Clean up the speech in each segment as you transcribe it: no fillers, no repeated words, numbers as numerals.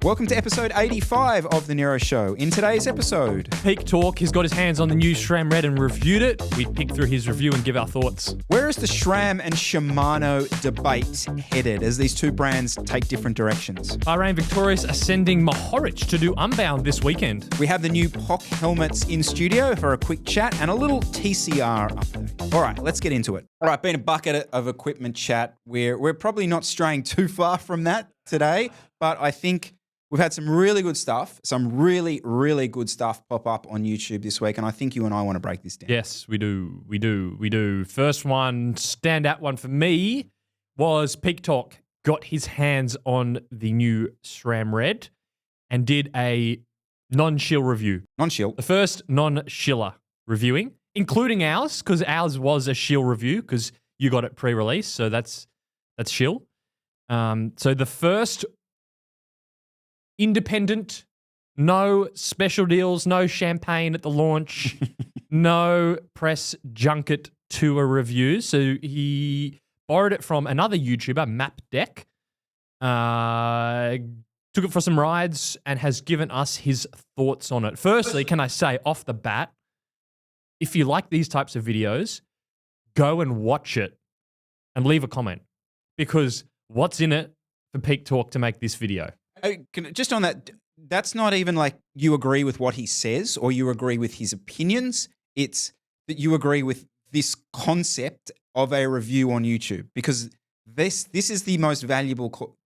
Welcome to episode 85 of the Nero Show. In today's episode, Peak Talk, he's got his hands on the new SRAM Red and reviewed it. We pick through his review and give our thoughts. where is the SRAM and Shimano debate headed as these two brands take different directions? Bahrain Victorious are sending Mohoric to do Unbound this weekend. We have the new POC helmets in studio for a quick chat and a little TCR update. All right, let's get into it. All right, been a bucket of equipment chat. We're probably not straying too far from that today, but I think we've had some really good stuff, some really, really good stuff pop up on YouTube this week, and I think you and I want to break this down. Yes, we do. First one, standout one for me, was Peak Talk got his hands on the new SRAM Red and did a non-shill review. Non-shill. The first non-shiller reviewing, including ours, because ours was a shill review because you got it pre-release, so that's shill. So the first independent, no special deals, no champagne at the launch, no press junket tour reviews. So he borrowed it from another YouTuber, MapDeck, took it for some rides and has given us his thoughts on it. Firstly, can I say off the bat, if you like these types of videos, go and watch it and leave a comment, because what's in it for Peak Talk to make this video? Just on that, that's not even like you agree with what he says or you agree with his opinions. It's that you agree with this concept of a review on YouTube, because this is the most valuable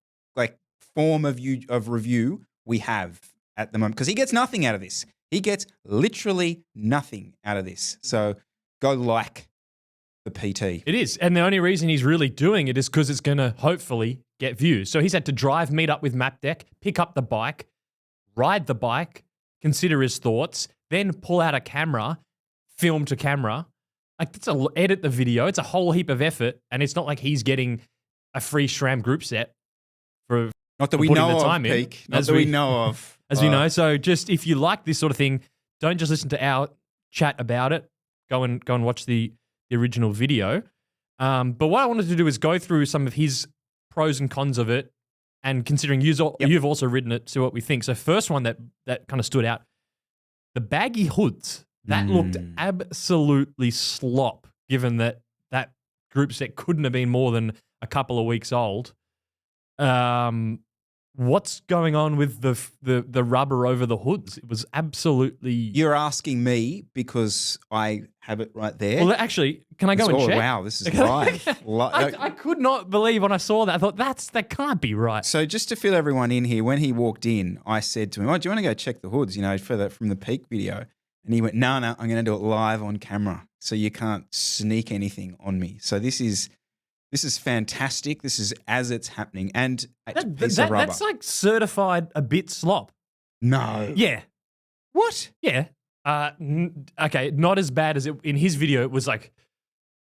form of review we have at the moment, because he gets nothing out of this. He gets literally nothing out of this. So go like the PT. It is. And the only reason he's really doing it is because it's going to hopefully get views. So he's had to meet up with MapDeck, pick up the bike, ride the bike, consider his thoughts, then pull out a camera, film to camera. Edit the video. It's a whole heap of effort. And it's not like he's getting a free SRAM group set for not that we know of, Peak. Not that we know of. As we know. So just if you like this sort of thing, don't just listen to our chat about it. Go and watch the original video. But what I wanted to do is go through some of his pros and cons of it, and considering you've also ridden it, see what we think. So first one that kind of stood out, the baggy hoods, that looked absolutely slop, given that group set couldn't have been more than a couple of weeks old. What's going on with the rubber over the hoods? It was absolutely... You're asking me because I have it right there. Well, actually, can I go and check? Wow, this is live. I could not believe when I saw that. I thought, that can't be right. So just to fill everyone in here, when he walked in, I said to him, do you want to go check the hoods, from the Peak video? And he went, no, I'm going to do it live on camera, so you can't sneak anything on me. So this is fantastic. This is as it's happening. And it's a piece of rubber. That's like certified a bit slop. No. Yeah. What? Yeah. Okay, not as bad as in his video. It was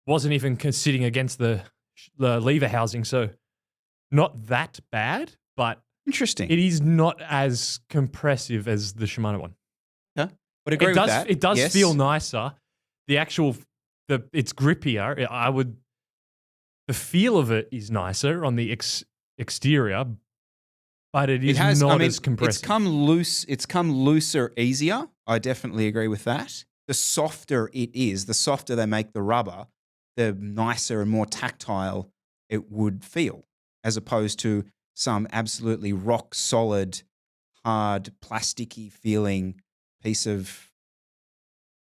wasn't even sitting against the lever housing, so not that bad, but interesting. It is not as compressive as the Shimano one. Yeah, would agree with that. It does feel nicer. It's grippier. The feel of it is nicer on the exterior, but it is not as compressive. It's come looser, easier. I definitely agree with that. The softer it is, the softer they make the rubber, the nicer and more tactile it would feel, as opposed to some absolutely rock solid, hard, plasticky feeling piece of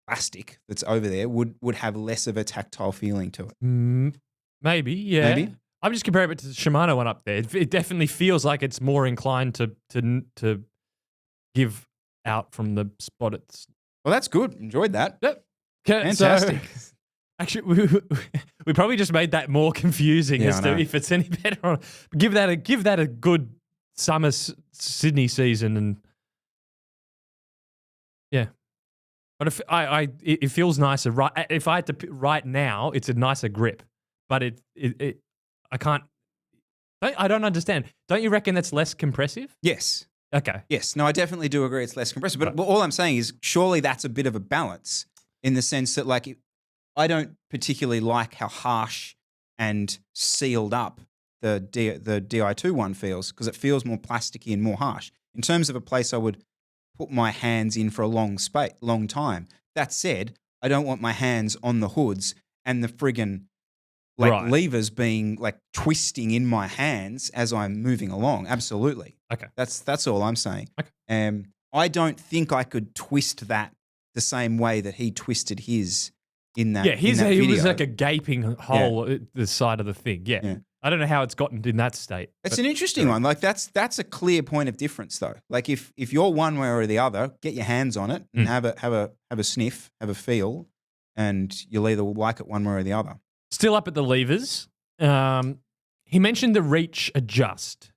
plastic that's over there would have less of a tactile feeling to it. Maybe, yeah. Maybe. I'm just comparing it to the Shimano one up there. It definitely feels like it's more inclined to give out from the spot it's... Well, that's good. Enjoyed that. Yep. Fantastic. So, actually, we probably just made that more confusing as to if it's any better. Or, give that a good summer Sydney season, and yeah. But if it feels nicer. Right, if I had to right now, it's a nicer grip. But I can't. I don't understand. Don't you reckon that's less compressive? Yes. Okay. Yes. No, I definitely do agree it's less compressive. But all I'm saying is surely that's a bit of a balance in the sense that, I don't particularly like how harsh and sealed up the Di2 one feels, because it feels more plasticky and more harsh. In terms of a place I would put my hands in for a long time. That said, I don't want my hands on the hoods and the friggin' levers being like twisting in my hands as I'm moving along. Absolutely. Okay. That's all I'm saying. Okay. I don't think I could twist that the same way that he twisted his in that. Yeah, in that video. was like a gaping hole at the side of the thing. Yeah. I don't know how it's gotten in that state. It's an interesting one. Like that's a clear point of difference though. Like if you're one way or the other, get your hands on it and have a sniff, have a feel, and you'll either like it one way or the other. Still up at the levers. He mentioned the reach adjust.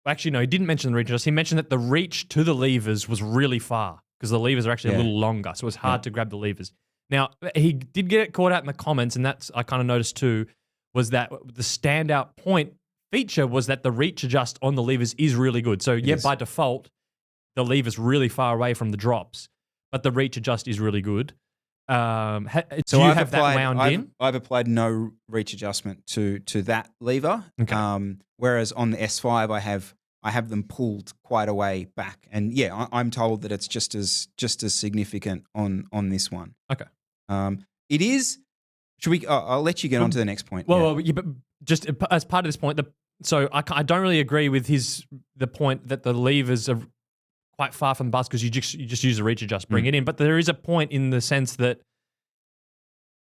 Actually, no, he didn't mention the reach adjust. He mentioned that the reach to the levers was really far because the levers are actually a little longer, so it was hard to grab the levers. Now, he did get it caught out in the comments, and that's I kind of noticed too, was that the standout point feature was that the reach adjust on the levers is really good. So, by default, the lever's really far away from the drops, but the reach adjust is really good. Do you have that wound in? I've applied no reach adjustment to that lever. Okay. Whereas on the S5, I have them pulled quite a way back, and I'm told that it's just as significant on this one. Okay. It is. Should we? I'll let you get on to the next point. Well, but just as part of this point, I don't really agree with the point that the levers are quite far from the bars because you just use the reach adjust, bring it in. But there is a point in the sense that,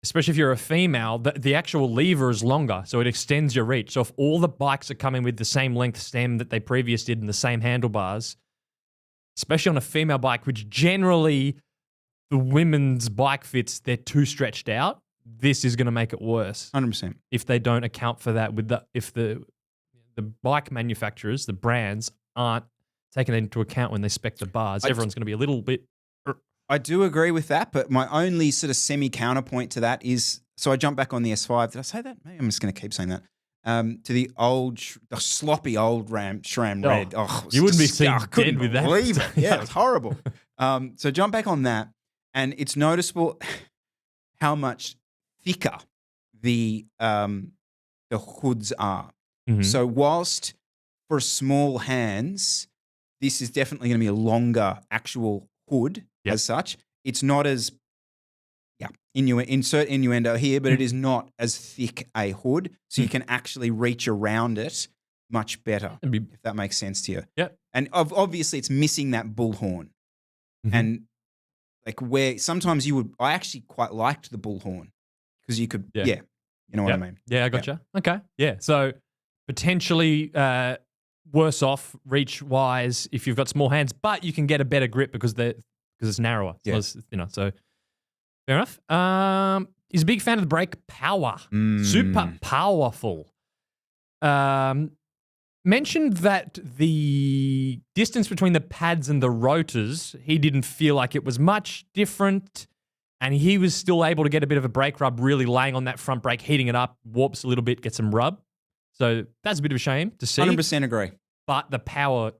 especially if you're a female, the actual lever is longer, so it extends your reach. So if all the bikes are coming with the same length stem that they previously did and the same handlebars, especially on a female bike, which generally the women's bike fits, they're too stretched out. This is going to make it worse. 100%. If they don't account for that if the bike manufacturers, the brands, aren't taking that into account when they spec the bars, everyone's going to be a little bit. I do agree with that, but my only sort of semi-counterpoint to that is, so I jump back on the S5. Did I say that? Maybe I'm just going to keep saying that. To the sloppy old SRAM Red. You wouldn't be seen dead with that. Believe it. Yeah, it was horrible. So jump back on that, and it's noticeable how much thicker the hoods are. Mm-hmm. So whilst for small hands, this is definitely going to be a longer actual hood as such. It's not as, insert innuendo here, but it is not as thick a hood, so you can actually reach around it much better, if that makes sense to you. Yeah. And obviously it's missing that bullhorn. Mm-hmm. And like where sometimes I actually quite liked the bullhorn because you could, you know what I mean? Yeah, I gotcha. Yeah. Okay. Yeah. So potentially worse off reach-wise if you've got small hands, but you can get a better grip because it's narrower. So fair enough. He's a big fan of the brake power. Super powerful. Mentioned that the distance between the pads and the rotors, he didn't feel like it was much different, and he was still able to get a bit of a brake rub, really laying on that front brake, heating it up, warps a little bit, get some rub. So that's a bit of a shame to see. 100% agree. But the power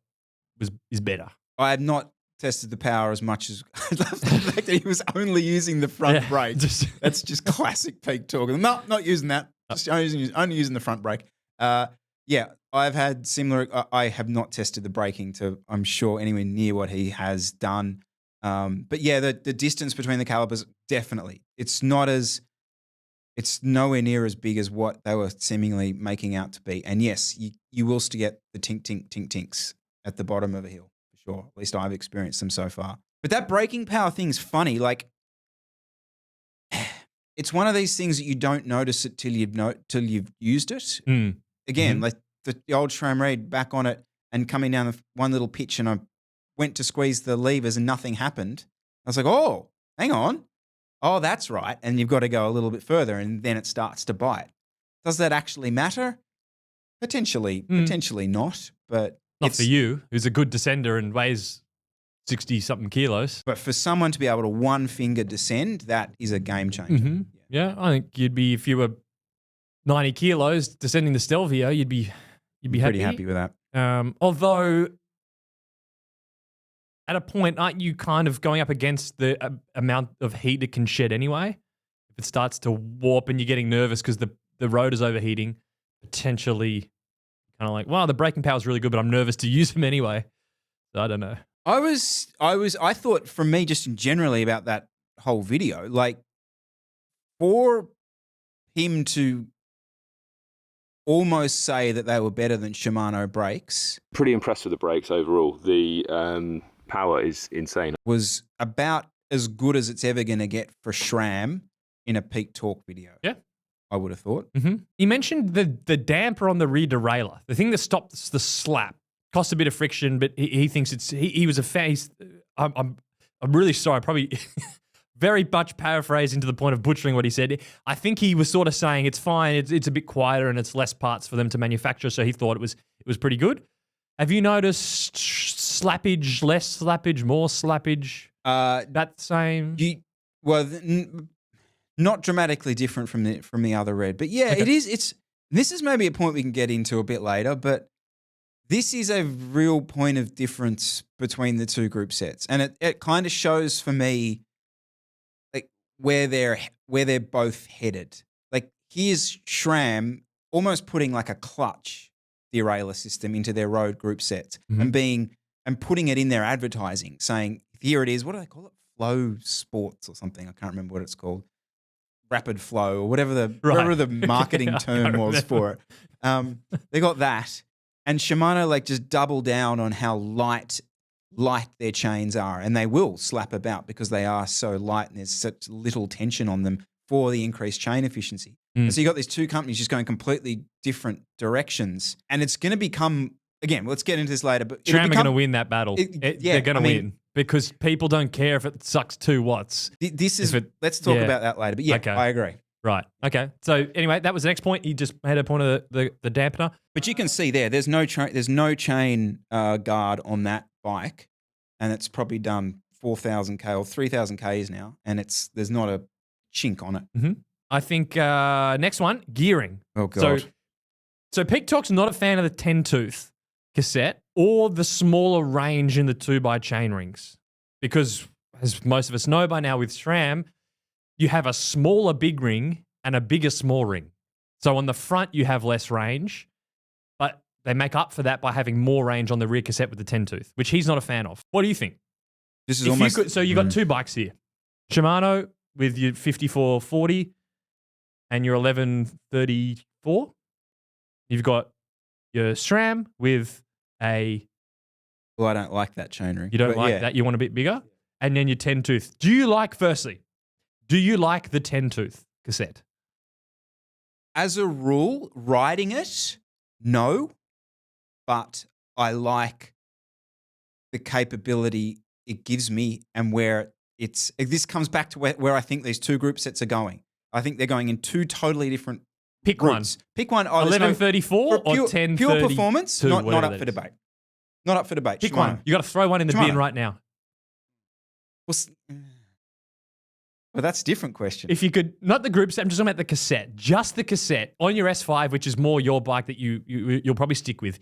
is better. I have not tested the power as much as I love the fact that he was only using the front brake. That's just classic peak talk. No, not using that. Just only using the front brake. I've had similar. I have not tested the braking to, I'm sure, anywhere near what he has done. But yeah, the distance between the calipers, definitely. It's nowhere near as big as what they were seemingly making out to be. And yes, you will still get the tink, tink, tink, tinks at the bottom of a hill, for sure. At least I've experienced them so far. But that braking power thing's funny. Like, it's one of these things that you don't notice it till you've used it. Again, like the old SRAM Red, back on it and coming down one little pitch, and I went to squeeze the levers and nothing happened. I was like, oh, hang on. Oh, that's right. And you've got to go a little bit further, and then it starts to bite. Does that actually matter? Potentially not. But not for you, who's a good descender and weighs 60-something kilos. But for someone to be able to one finger descend, that is a game changer. Mm-hmm. Yeah, I think you'd be, if you were 90 kilos descending the Stelvio, you'd be pretty happy with that. Although, at a point, aren't you kind of going up against the amount of heat it can shed anyway? If it starts to warp and you're getting nervous because the rotor's overheating, potentially kind of like, well, the braking power is really good, but I'm nervous to use them anyway. So I don't know. I thought from me just generally about that whole video, like for him to almost say that they were better than Shimano brakes Pretty impressed with the brakes overall. The power is insane. was about as good as it's ever going to get for SRAM in a peak torque video. Yeah. I would have thought. Mm-hmm. He mentioned the damper on the rear derailleur, the thing that stops the slap, costs a bit of friction, but he thinks it's. He was a fan. I'm really sorry. Probably very much paraphrasing to the point of butchering what he said. I think he was sort of saying it's fine. It's a bit quieter and it's less parts for them to manufacture. So he thought it was pretty good. Have you noticed slappage, less slappage, more slappage? That same. Not dramatically different from the other red, but yeah, Okay. it is. This is maybe a point we can get into a bit later, but this is a real point of difference between the two group sets, and it kind of shows for me like where they're both headed. Like here's SRAM almost putting like a clutch derailleur system into their road group sets and putting it in their advertising, saying here it is. What do they call it? Flow Sports or something. I can't remember what it's called. Rapid Flow or whatever the marketing term was for it. They got that, and Shimano like just double down on how light their chains are, and they will slap about because they are so light and there's such little tension on them for the increased chain efficiency. And so you got these two companies just going completely different directions, and it's going to become again. Let's get into this later, but SRAM are going to win that battle. They're going to win. Because people don't care if it sucks 2 watts. Let's talk about that later. But yeah, Okay. I agree. Right. Okay. So anyway, that was the next point. He just made a point of the dampener. But you can see there's no chain guard on that bike, and it's probably done 4,000K or 3,000 Ks now, and there's not a chink on it. Mm-hmm. I think next one, gearing. Oh god. So Peak Talk's not a fan of the 10-tooth cassette or the smaller range in the 2x chain rings. Because, as most of us know by now with SRAM, you have a smaller big ring and a bigger small ring. So on the front, you have less range, but they make up for that by having more range on the rear cassette with the 10-tooth, which he's not a fan of. What do you think? This is So you got 2 bikes here. Shimano with your 5440 and your 1134. You've got your SRAM with a... Well, I don't like that chain ring. You don't like that? You want a bit bigger? And then your 10-tooth. Do you like the 10-tooth cassette? As a rule, riding it, no. But I like the capability it gives me and where this comes back to where I think these two group sets are going. I think they're going in two totally different Pick routes. Pick one. 1134 or 1030. Pure performance, not up for debate. Not up for debate. Pick Shimano. one. You got to throw one in the Shimano. bin right now. Well, that's a different question. If you could, not the group set, I'm just talking about the cassette. Just the cassette on your S5, which is more your bike that you'll probably stick with.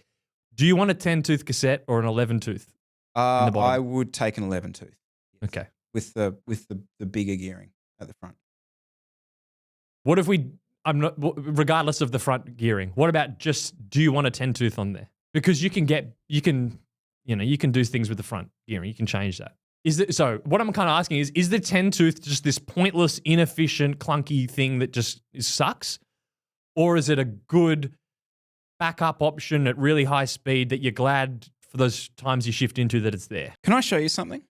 Do you want a 10-tooth cassette or an 11-tooth? I would take an 11-tooth. Yes. Okay. With the bigger gearing at the front. What if regardless of the front gearing, what about just, do you want a 10-tooth on there? Because you can do things with the front gearing. You can change that. So what I'm kind of asking is the 10-tooth just this pointless, inefficient, clunky thing that just sucks? Or is it a good backup option at really high speed that you're glad for those times you shift into that it's there? Can I show you something?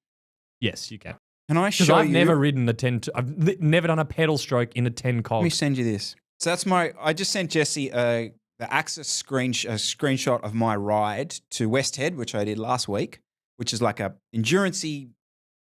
Yes, you can. Can I show you? Because I've never ridden the 10. I've never done a pedal stroke in a 10 cog. Let me send you this. So that's I just sent Jesse the Axis screenshot of my ride to West Head, which I did last week, which is like a endurance-y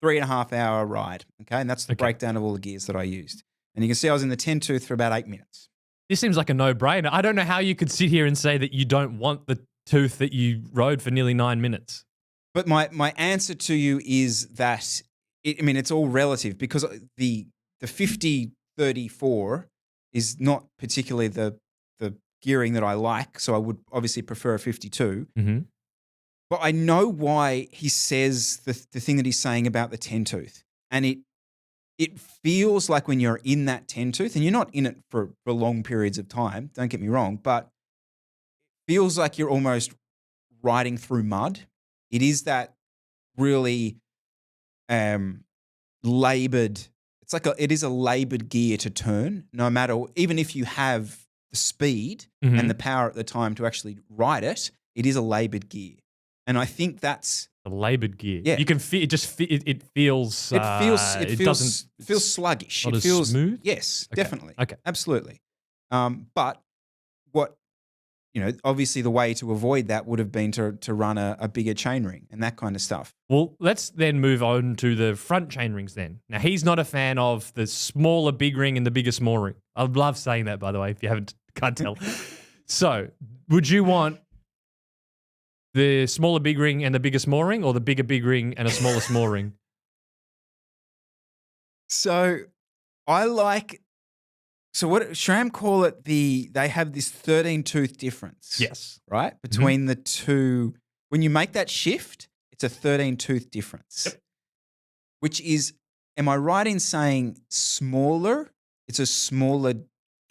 3.5 hour ride. Okay. And that's the breakdown of all the gears that I used. And you can see I was in the 10-tooth for about 8 minutes. This seems like a no-brainer. I don't know how you could sit here and say that you don't want the tooth that you rode for nearly 9 minutes. But my answer to you is that, it's all relative because the 50-34 is not particularly the gearing that I like. So I would obviously prefer a 52. Mm-hmm. But I know why he says the thing that he's saying about the 10-tooth. And it feels like when you're in that 10-tooth, and you're not in it for long periods of time, don't get me wrong, but feels like you're almost riding through mud. It is that really labored. It is a labored gear to turn, no matter, even if you have the speed and the power at the time to actually ride it, it is a labored gear. And I think that's a labored gear. Yeah. You can feel it. It feels. It feels sluggish. Not It as feels smooth? Yes, Okay. definitely. Okay. Absolutely. But what, obviously the way to avoid that would have been to run a bigger chainring and that kind of stuff. Well, let's then move on to the front chain rings then. Now, he's not a fan of the smaller big ring and the bigger small ring. I love saying that, by the way, if you can't tell. So, would you want the smaller big ring and the bigger small ring, or the bigger big ring and a smaller small ring? So what SRAM call it, they have this 13 tooth difference. Yes. Right? Between the two. When you make that shift, it's a 13 tooth difference. Yep. Which is, am I right in saying smaller? It's a smaller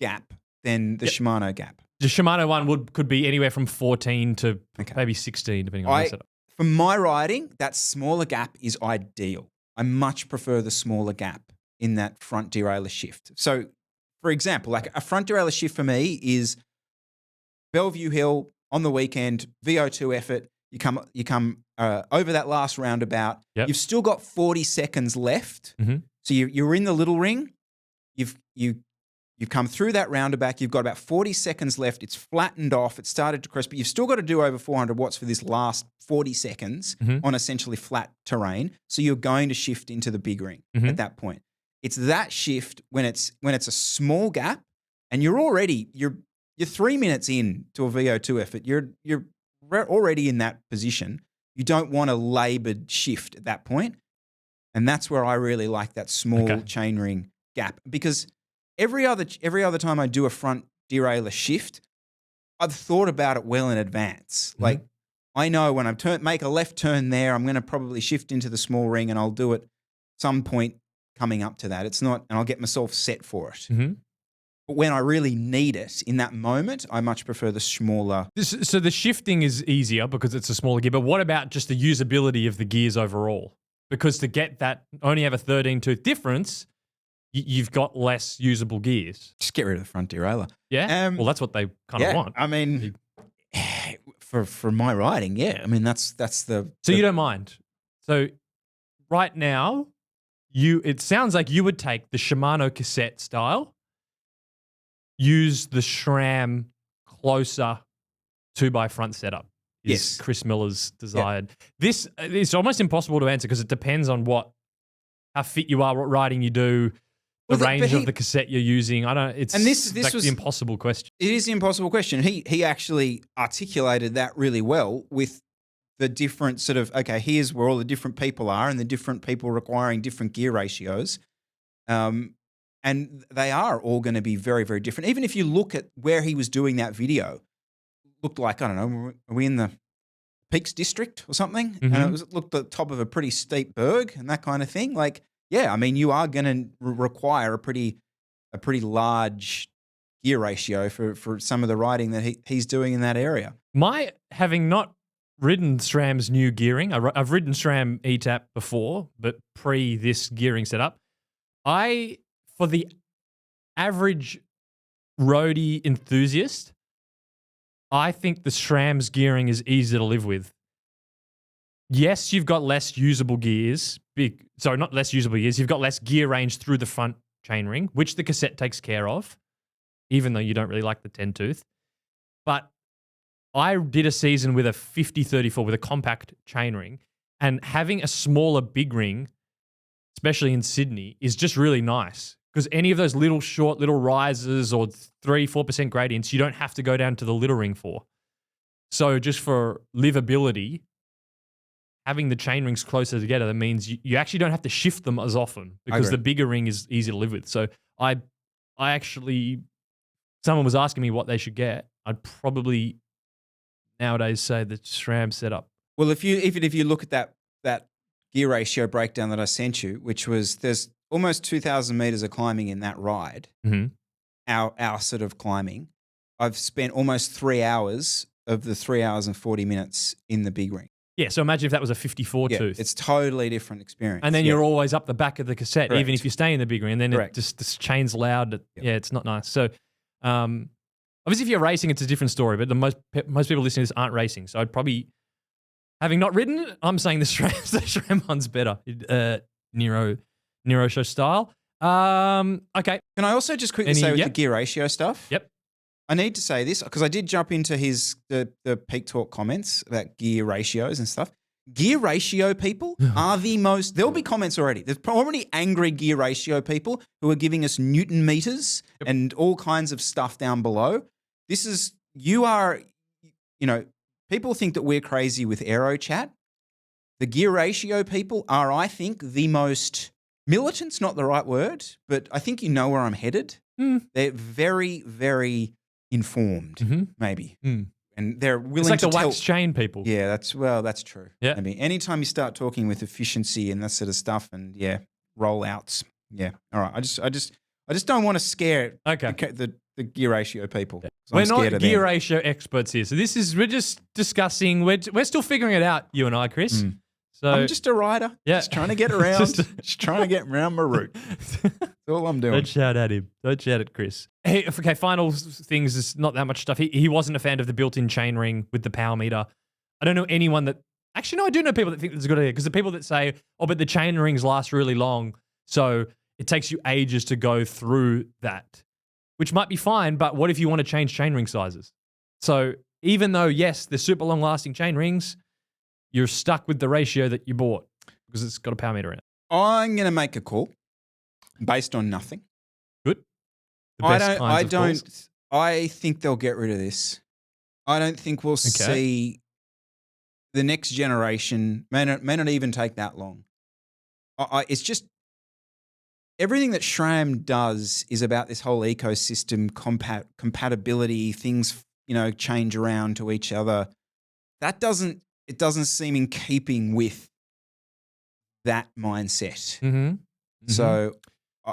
gap than the Shimano gap. The Shimano one could be anywhere from 14 to maybe 16, depending on the setup. For my riding, that smaller gap is ideal. I much prefer the smaller gap in that front derailleur shift. So, for example, like a front derailleur shift for me is Bellevue Hill on the weekend, VO2 effort. You come over that last roundabout. Yep. You've still got 40 seconds left. Mm-hmm. So you're in the little ring. You've come through that roundabout. You've got about 40 seconds left. It's flattened off. It started to crest, but you've still got to do over 400 watts for this last 40 seconds on essentially flat terrain. So you're going to shift into the big ring at that point. It's that shift when it's a small gap, and you're 3 minutes in to a VO2 effort. You're already in that position. You don't want a labored shift at that point, and that's where I really like that small chainring gap, because every other time I do a front derailleur shift, I've thought about it well in advance. Like, I know when I make a left turn there, I'm going to probably shift into the small ring, and I'll do it some point coming up to that. It's not, and I'll get myself set for it. But when I really need it in that moment, I much prefer the smaller. So the shifting is easier because it's a smaller gear, but what about just the usability of the gears overall? Because to get that, only have a 13 tooth difference, you've got less usable gears. Just get rid of the front derailleur. Yeah. Well, that's what they kind of want. I mean, for my riding, yeah. I mean, that's the. So you don't mind. So right now, it sounds like you would take the Shimano cassette style, use the SRAM closer 2x front setup. Is Chris Miller's desired. Yeah. This is almost impossible to answer because it depends on how fit you are, what riding you do, the range of the cassette you're using. This was the impossible question. It is the impossible question. He actually articulated that really well with the different sort of, here's where all the different people are and the different people requiring different gear ratios. And they are all going to be very, very different. Even if you look at where he was doing that video, looked like, I don't know, are we in the Peaks District or something? And it looked at the top of a pretty steep berg and that kind of thing. Like, yeah, I mean, you are going to require a pretty large gear ratio for some of the riding that he's doing in that area. Having not ridden SRAM's new gearing, I've ridden SRAM ETAP before, but pre this gearing setup, for the average roadie enthusiast, I think the SRAM's gearing is easy to live with. Yes, you've got less usable gears. Not less usable gears. You've got less gear range through the front chainring, which the cassette takes care of, even though you don't really like the 10-tooth. But I did a season with a 50-34 with a compact chainring, and having a smaller big ring, especially in Sydney, is just really nice. Because any of those short little rises or 3-4% gradients, you don't have to go down to the little ring for. So just for livability, having the chain rings closer together, that means you actually don't have to shift them as often because the bigger ring is easy to live with. So I actually, someone was asking me what they should get. I'd probably nowadays say the SRAM setup. Well, if you look at that gear ratio breakdown that I sent you, which was there's almost 2,000 meters of climbing in that ride, our sort of climbing. I've spent almost 3 hours of the 3 hours and 40 minutes in the big ring. Yeah, so imagine if that was a 54 Yeah, tooth. it's totally different experience. And then you're always up the back of the cassette, Correct. even if you stay in the big ring. And then Correct. it just this chain's loud. Yep. Yeah, it's not nice. So obviously if you're racing, it's a different story. But most people listening to this aren't racing. So I'd probably, having not ridden it, I'm saying the SRAM one's better. Nero Show style. Okay. Can I also just quickly say with the gear ratio stuff? Yep. I need to say this because I did jump into the Peak Talk comments about gear ratios and stuff. Gear ratio people are the most, there'll be comments already. There's already angry gear ratio people who are giving us Newton meters and all kinds of stuff down below. People think that we're crazy with Aero chat. The gear ratio people are, I think, the most, militant's not the right word, but I think you know where I'm headed. They're very, very informed, maybe. And they're willing it's like to the wax chain people. Yeah, that's true. Yeah. Maybe anytime you start talking with efficiency and that sort of stuff, and rollouts. Yeah. All right. I just don't want to scare the gear ratio people. Yeah. We're not gear ratio experts here, so we're just discussing. We're still figuring it out, you and I, Chris. So I'm just a rider. Yeah. Just trying to get around. just trying to get around my route. That's all I'm doing. Don't shout at him. Don't shout at Chris. Hey, okay, final things. There's not that much stuff. He wasn't a fan of the built-in chain ring with the power meter. I don't know anyone that... Actually, no, I do know people that think that's a good idea, because the people that say, oh, but the chain rings last really long, so it takes you ages to go through that, which might be fine, but what if you want to change chain ring sizes? So even though, yes, they're super long-lasting chain rings, you're stuck with the ratio that you bought because it's got a power meter in it. I'm going to make a call based on nothing. Good. I think they'll get rid of this. I don't think we'll see the next generation. May not even take that long. It's just everything that SRAM does is about this whole ecosystem compatibility. Things change around to each other. It doesn't seem in keeping with that mindset. So,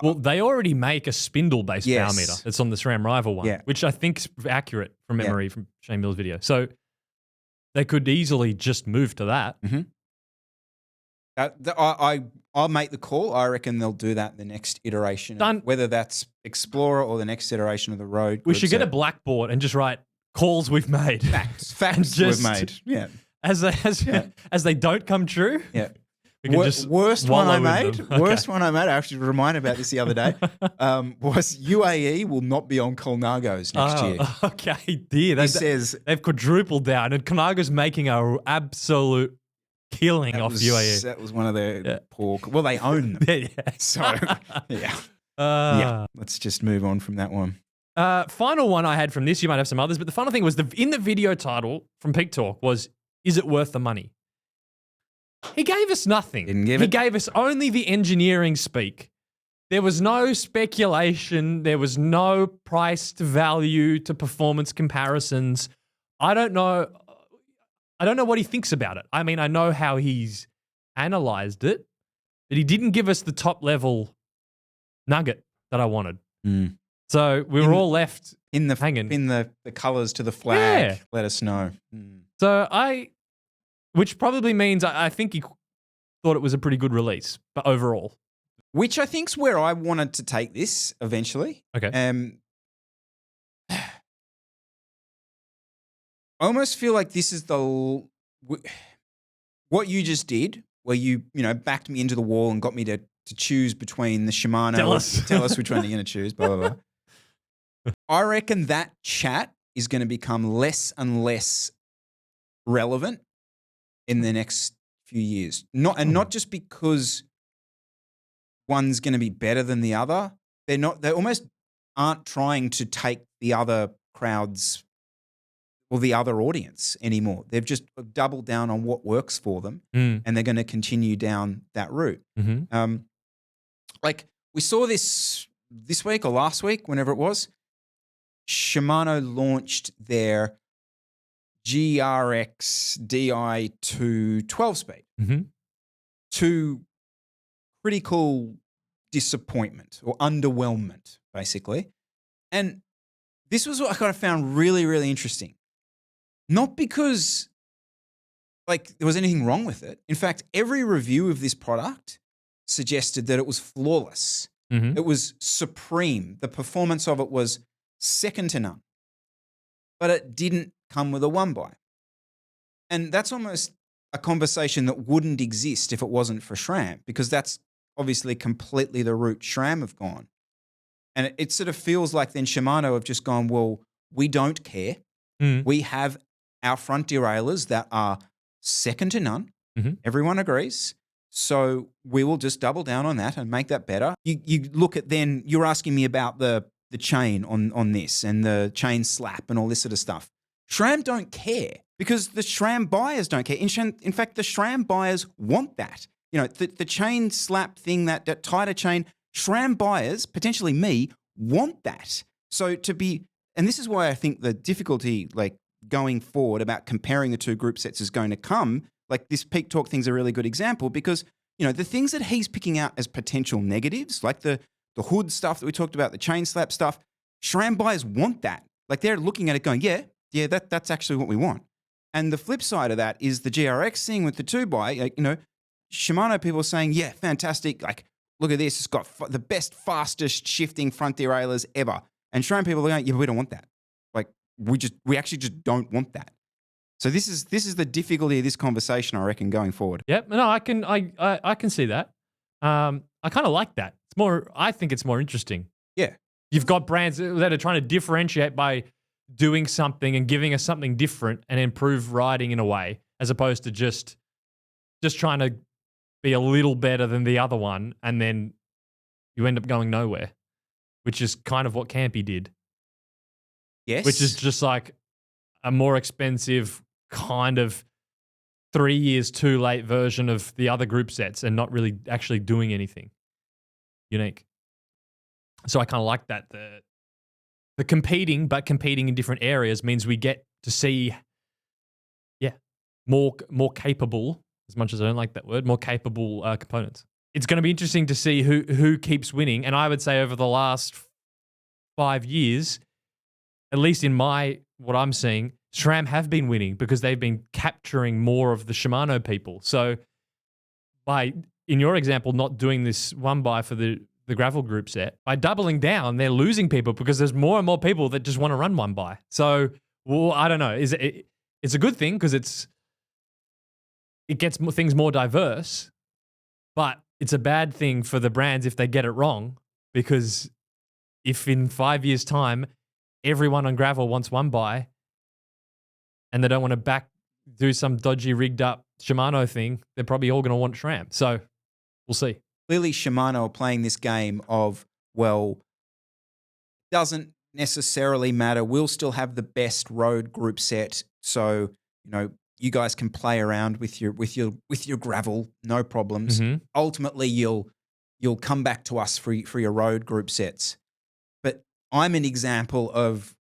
well, they already make a spindle-based power meter that's on the SRAM Rival one, which I think is accurate from memory from Shane Mill's video. So they could easily just move to that. I'll make the call. I reckon they'll do that the next iteration. Done. Whether that's Explorer or the next iteration of the Road. We should get a blackboard and just write calls we've made. Facts we've made. Yeah. As they don't come true. Yeah. We can just worst one I made. Okay. Worst one I made. I actually reminded about this the other day. Was UAE will not be on Colnagos next year. Okay, dear. They've quadrupled down, and Colnagos making an absolute killing off UAE. That was one of their poor. Well, they own them. So let's just move on from that one. Final one I had from this. You might have some others, but the final thing was in the video title from Peak Talk was, "Is it worth the money?" He gave us nothing. He gave us only the engineering speak. There was no speculation. There was no price to value to performance comparisons. I don't know what he thinks about it. I mean, I know how he's analyzed it, but he didn't give us the top level nugget that I wanted. So we were all left hanging. In the colours to the flag. Yeah. Let us know. So which probably means I think he thought it was a pretty good release, but overall. Which I think's where I wanted to take this eventually. Okay. I almost feel like this is what you just did, where you backed me into the wall and got me to choose between the Shimano. Tell us which one you're going to choose, blah, blah, blah. I reckon that chat is going to become less and less relevant in the next few years. Not just because one's going to be better than the other. They almost aren't trying to take the other crowds or the other audience anymore. They've just doubled down on what works for them, and they're going to continue down that route. Like we saw this week or last week, whenever it was, Shimano launched their GRX Di2 12-speed to critical disappointment or underwhelmment, basically. And this was what I kind of found really, really interesting. Not because like there was anything wrong with it. In fact, every review of this product suggested that it was flawless. Mm-hmm. It was supreme. The performance of it was second to none. But it didn't come with a one by. And that's almost a conversation that wouldn't exist if it wasn't for SRAM, because that's obviously completely the route SRAM have gone. And it sort of feels like then Shimano have just gone, well, we don't care. Mm. We have our front derailleurs that are second to none. Mm-hmm. Everyone agrees. So we will just double down on that and make that better. You look at then, you're asking me about the chain on this and the chain slap and all this sort of stuff. SRAM don't care because the SRAM buyers don't care. In fact, the SRAM buyers want that. You know, the chain slap thing, that tighter chain, SRAM buyers, potentially me, want that. So to be, and this is why I think the difficulty like going forward about comparing the two group sets is going to come. Like this Peak Talk thing's a really good example because, you know, the things that he's picking out as potential negatives, like the hood stuff that we talked about, the chain slap stuff, SRAM buyers want that. Like they're looking at it going, yeah, that's actually what we want. And the flip side of that is the GRX thing with the 2x, like, you know, Shimano people are saying, yeah, fantastic. Like, look at this. It's got the best, fastest shifting front derailleurs ever. And SRAM people are going, yeah, but we don't want that. Like, we actually just don't want that. So this is the difficulty of this conversation, I reckon, going forward. Yep. No, I can see that. I kind of like that. It's more. I think it's more interesting. Yeah. You've got brands that are trying to differentiate by doing something and giving us something different and improve riding in a way, as opposed to just trying to be a little better than the other one, and then you end up going nowhere, which is kind of what Campy did. Yes. Which is just like a more expensive kind of 3 years too late version of the other group sets and not really actually doing anything unique. So I kind of like that. The competing, but competing in different areas means we get to see, more capable, as much as I don't like that word, more capable components. It's going to be interesting to see who keeps winning. And I would say over the last 5 years, at least in what I'm seeing, SRAM have been winning because they've been capturing more of the Shimano people. So by, in your example, not doing this one by for the gravel group set, by doubling down, they're losing people because there's more and more people that just want to run one by. So, well, I don't know. It's a good thing because it gets things more diverse, but it's a bad thing for the brands if they get it wrong, because if in 5 years' time, everyone on gravel wants one by and they don't want to do some dodgy rigged up Shimano thing, they're probably all going to want SRAM. So we'll see. Clearly Shimano are playing this game of, well, doesn't necessarily matter. We'll still have the best road group set. So, you know, you guys can play around with your gravel, no problems. Mm-hmm. Ultimately, you'll come back to us for your road group sets. But I'm an example of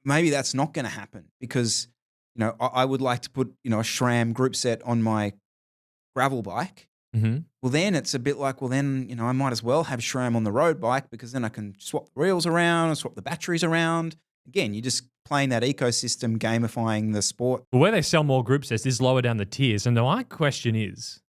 maybe that's not going to happen because, you know, I would like to put, you know, a SRAM group set on my gravel bike. Mm-hmm. Well, then it's a bit like, well, then, you know, I might as well have SRAM on the road bike because then I can swap the reels around and swap the batteries around. Again, you're just playing that ecosystem, gamifying the sport. Well, where they sell more group sets is lower down the tiers. And my question is,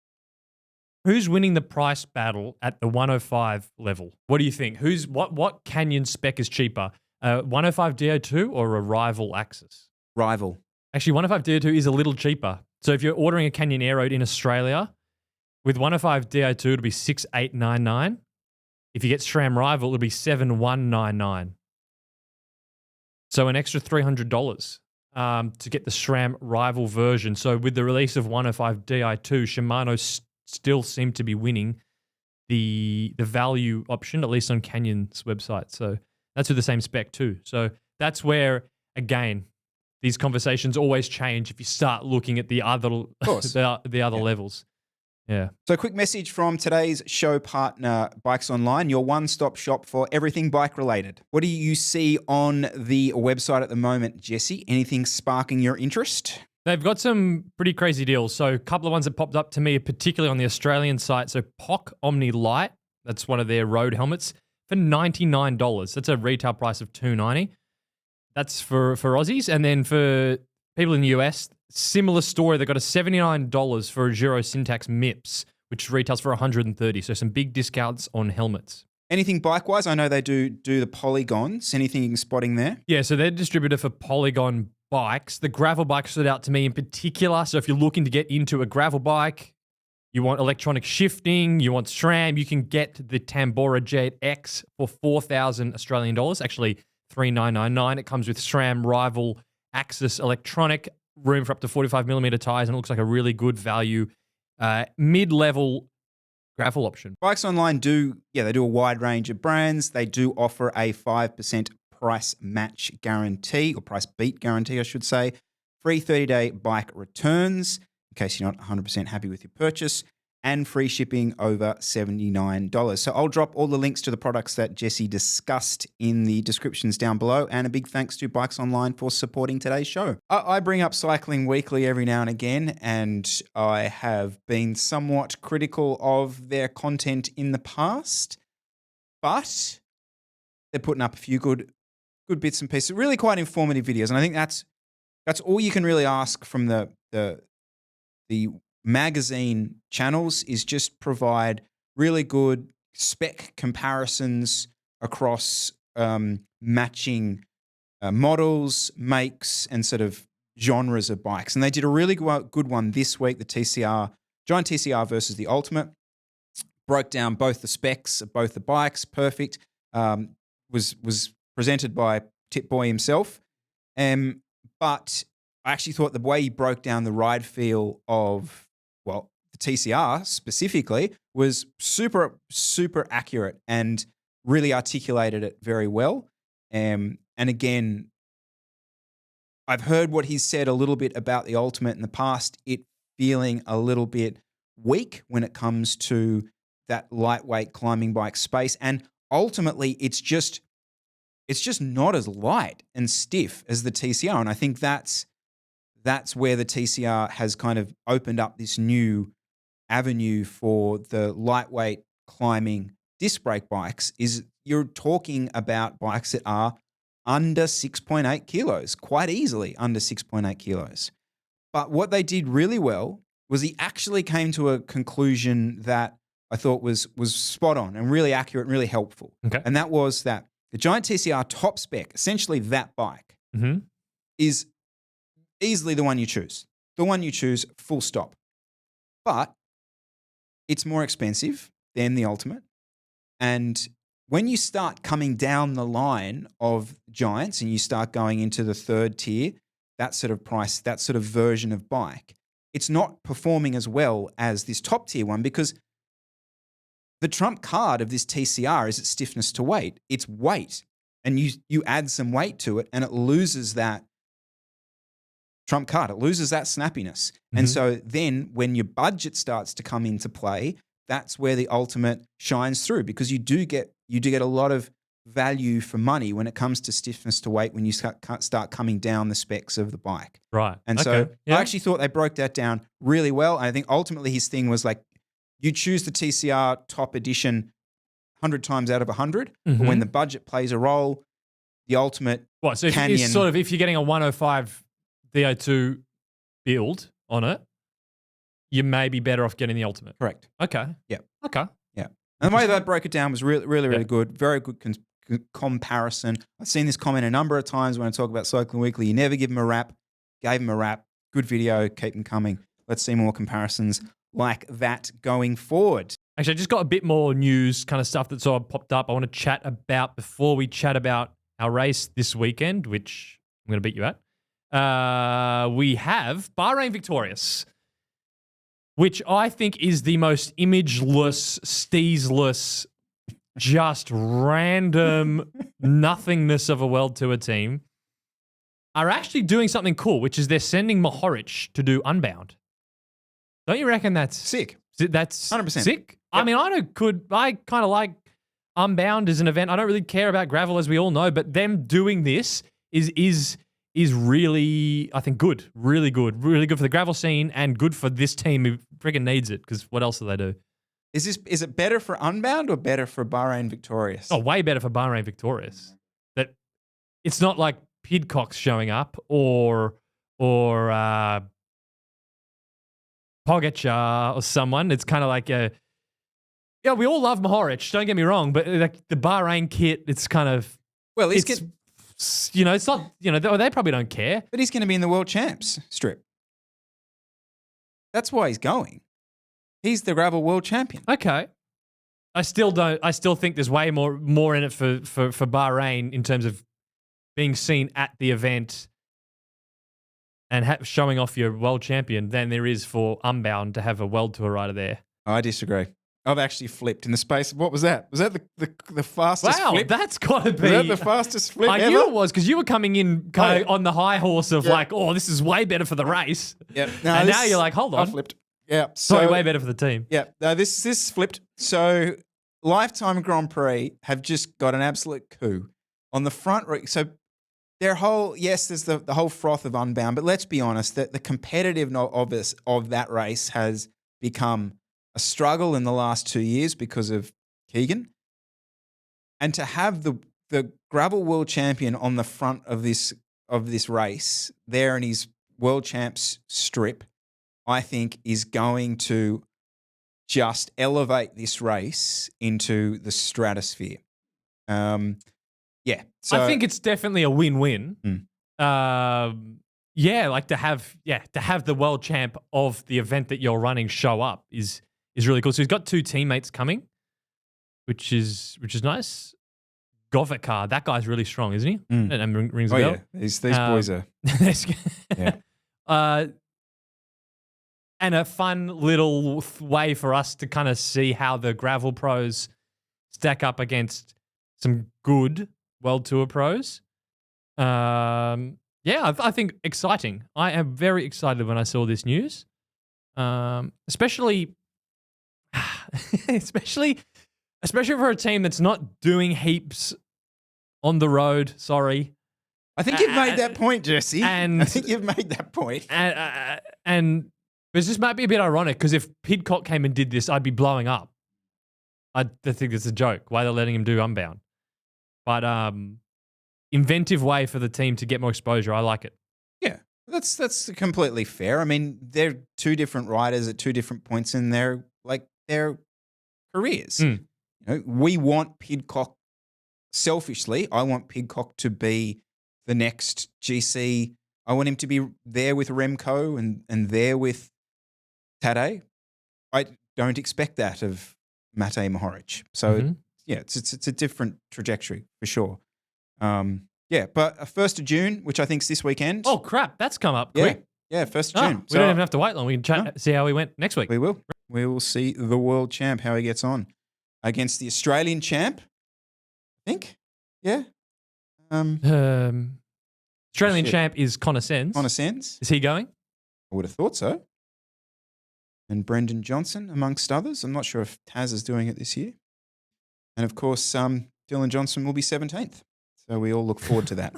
who's winning the price battle at the 105 level? What do you think? What Canyon spec is cheaper? 105 DO2 or a rival Axis? Rival. Actually, 105 DO2 is a little cheaper. So if you're ordering a Canyon Aero in Australia, with 105 DO2, it'll be 6,899. If you get SRAM Rival, it'll be 7,199. So an extra $300 to get the SRAM Rival version. So with the release of 105 Di2, Shimano still seem to be winning the value option, at least on Canyon's website. So that's with the same spec too. So that's where, again, these conversations always change if you start looking at the other levels. Yeah. So quick message from today's show partner, Bikes Online, your one-stop shop for everything bike-related. What do you see on the website at the moment, Jesse? Anything sparking your interest? They've got some pretty crazy deals. So a couple of ones that popped up to me, particularly on the Australian site. So POC Omni Light, that's one of their road helmets, for $99. That's a retail price of $290. That's for Aussies. And then for people in the US, similar story. They got a $79 for a Giro Syntax MIPS, which retails for $130. So some big discounts on helmets. Anything bike-wise? I know they do the polygons. Anything spotting there? Yeah, so they're distributor for Polygon bikes. The gravel bike stood out to me in particular. So if you're looking to get into a gravel bike, you want electronic shifting, you want SRAM, you can get the Tambora Jet X for 4,000 Australian dollars. Actually, 3,999. It comes with SRAM Rival Axis electronic, room for up to 45mm tires, and it looks like a really good value mid-level gravel option. Bikes Online they do a wide range of brands. They do offer a 5% price match guarantee, or price beat guarantee, I should say. Free 30-day bike returns, in case you're not 100% happy with your purchase, and free shipping over $79. So I'll drop all the links to the products that Jesse discussed in the descriptions down below, and a big thanks to Bikes Online for supporting today's show. I bring up Cycling Weekly every now and again, and I have been somewhat critical of their content in the past, but they're putting up a few good bits and pieces, really quite informative videos, and I think that's all you can really ask from the magazine channels, is just provide really good spec comparisons across matching models, makes, and sort of genres of bikes. And they did a really good one this week, the Giant TCR versus the Ultimate. Broke down both the specs of both the bikes, perfect. Was presented by Tip Boy himself. But I actually thought the way he broke down the ride feel of, well, the TCR specifically was super, super accurate and really articulated it very well. And again, I've heard what he's said a little bit about the Ultimate in the past, it feeling a little bit weak when it comes to that lightweight climbing bike space. And ultimately, it's just not as light and stiff as the TCR. And I think that's where the TCR has kind of opened up this new avenue for the lightweight climbing disc brake bikes. Is you're talking about bikes that are under 6.8 kilos, quite easily under 6.8 kilos. But what they did really well was he actually came to a conclusion that I thought was spot on and really accurate and really helpful. Okay. And that was that the Giant TCR top spec, essentially that bike, is easily the one you choose. The one you choose, full stop. But it's more expensive than the Ultimate. And when you start coming down the line of Giants and you start going into the third tier, that sort of price, that sort of version of bike, it's not performing as well as this top tier one, because the trump card of this TCR is its stiffness to weight. It's weight. And you add some weight to it and it loses that trump card. It loses that snappiness. And so then when your budget starts to come into play, that's where the Ultimate shines through, because you do get a lot of value for money when it comes to stiffness to weight when you start coming down the specs of the bike. Right. And so I actually thought they broke that down really well. And I think ultimately his thing was like, you choose the TCR top edition 100 times out of 100, but when the budget plays a role, the Ultimate What? So Canyon, if you're getting a 105 VO2 build on it, you may be better off getting the Ultimate. correct. Okay. Yeah. Okay. Yeah. And the way that broke it down was really good. Very good comparison. I've seen this comment a number of times when I talk about Cycling Weekly. You never give them a rap. Gave them a rap. Good video. Keep them coming. Let's see more comparisons like that going forward. Actually, I just got a bit more news kind of stuff that sort of popped up I want to chat about before we chat about our race this weekend, which I'm going to beat you at. We have Bahrain Victorious, which I think is the most imageless, steesless, just random nothingness of a World Tour team, are actually doing something cool, which is they're sending Mohoric to do Unbound. Don't you reckon that's Sick. That's 100%. sick? Yep. I mean, I kind of like Unbound as an event. I don't really care about gravel, as we all know, but them doing this is really, I think, good. Really good for the gravel scene and good for this team who friggin' needs it, because what else do they do? Is it better for Unbound or better for Bahrain Victorious? Oh, way better for Bahrain Victorious. That it's not like Pidcock's showing up or or Pogacar or someone. It's kind of like yeah, we all love Mohoric, don't get me wrong, but like the Bahrain kit, it's kind of, Well, it's not, they probably don't care. but he's going to be in the World Champs strip. That's why he's going. He's the gravel world champion. Okay. I still think there's way more in it for Bahrain in terms of being seen at the event and showing off your world champion than there is for Unbound to have a world tour rider there. I disagree. I've actually flipped in the space of, what was that? Was that the fastest Wow, flip? that's got to be. Was that the fastest flip ever? I knew it was because you were coming in kind of on the high horse of like, oh, this is way better for the race. Yep. And now you're like, hold on. I flipped. Yeah. Sorry, way better for the team. Yeah. No, this flipped. So Lifetime Grand Prix have just got an absolute coup on the front. So their whole, yes, there's the whole froth of Unbound, but let's be honest, that the competitiveness of that race has become a struggle in the last 2 years because of Keegan. And to have the gravel world champion on the front of this race there in his world champs strip, I think is going to just elevate this race into the stratosphere. Yeah. So I think it's definitely a win-win. Yeah, like to have the world champ of the event that you're running show up is really cool. So he's got 2 teammates coming, which is nice. Govekar, that guy's really strong, isn't he? And rings a bell. Yeah, these boys are. Yeah. And a fun little way for us to kind of see how the gravel pros stack up against some good World Tour pros. Yeah, I think exciting. I am very excited when I saw this news, especially for a team that's not doing heaps on the road. Sorry, I think you've made that point, Jesse. And I think you've made that point. And this might be a bit ironic because if Pidcock came and did this, I'd be blowing up. I think it's a joke why they're letting him do Unbound, but inventive way for the team to get more exposure. I like it. Yeah, that's completely fair. I mean, they're 2 different riders at 2 different points in their careers. You know, we want Pidcock. Selfishly, I want Pidcock to be the next GC. I want him to be there with Remco and there with Tadej. I don't expect that of Matej Mohoric. So yeah, it's a different trajectory for sure. Yeah, but 1st of June, which I think is this weekend. Oh crap, that's come up quick. Yeah, 1st of June. We don't even have to wait long. We can chat, see how he went next week. We will. We will see the world champ, how he gets on against the Australian champ, I think. Yeah. Australian champ is Connor Sens. Connor Sens. Is he going? I would have thought so. And Brendan Johnson, amongst others. I'm not sure if Taz is doing it this year. And of course, Dylan Johnson will be 17th. So we all look forward to that.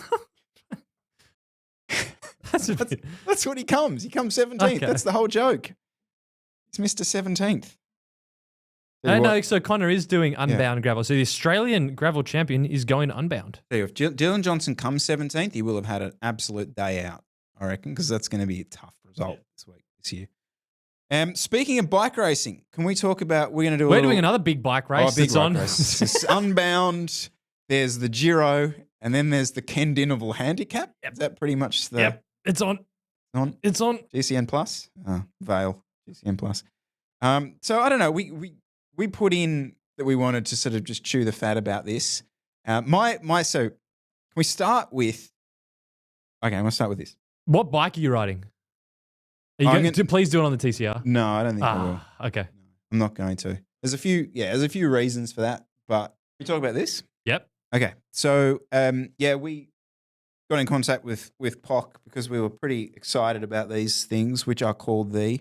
That's what he comes. He comes 17th. Okay. That's the whole joke. He's Mr. 17th. No, so Connor is doing Unbound gravel. So the Australian gravel champion is going to Unbound. If Dylan Johnson comes 17th, he will have had an absolute day out, I reckon, because that's going to be a tough result this year. Speaking of bike racing, can we talk about, we're doing another big bike race race. It's Unbound, there's the Giro, and then there's the Ken Dinerval Handicap. Yep. Is that pretty much the... Yep, it's on. It's on. GCN Plus? Vale, GCN Plus. So I don't know, we put in that we wanted to sort of just chew the fat about this. So can we start with, okay, I'm going to start with this. What bike are you riding? Are you going to please do it on the TCR? No, I don't think I will. Okay. No, I'm not going to. There's a few reasons for that, but we talk about this? Yep. Okay. So, we got in contact with POC because we were pretty excited about these things, which are called the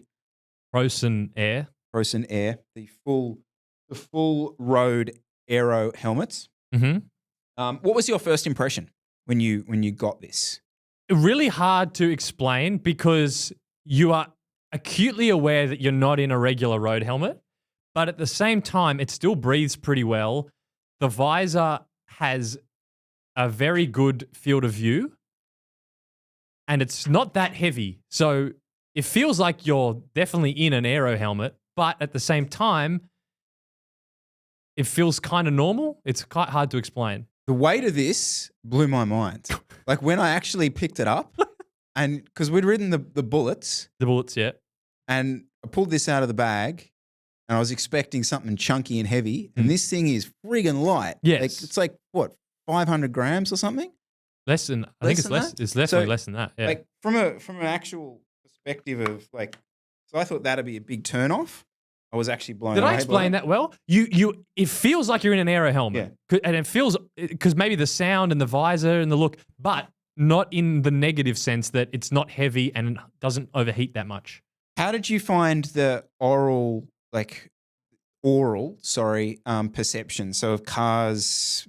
Prosen Air, the full road Aero helmets. Mm-hmm. What was your first impression when you got this? Really hard to explain because you are acutely aware that you're not in a regular road helmet, but at the same time, it still breathes pretty well. The visor has a very good field of view. and it's not that heavy. So it feels like you're definitely in an Aero helmet, but at the same time, it feels kind of normal. It's quite hard to explain. The weight of this blew my mind. Like when I actually picked it up, and because we'd ridden the bullets, Yeah. and I pulled this out of the bag, and I was expecting something chunky and heavy, and this thing is friggin' light. Yes. Like, it's like, what, 500 grams or something? Less than, I think it's than less. that? It's definitely So, less than that. Yeah. Like from an actual perspective of like, so I thought that'd be a big turnoff. I was actually blown Did away. I explain that well? It feels like you're in an Aero helmet. Yeah. And it feels, because maybe the sound and the visor and the look, but not in the negative sense that it's not heavy and doesn't overheat that much. How did you find the oral perception? So of cars.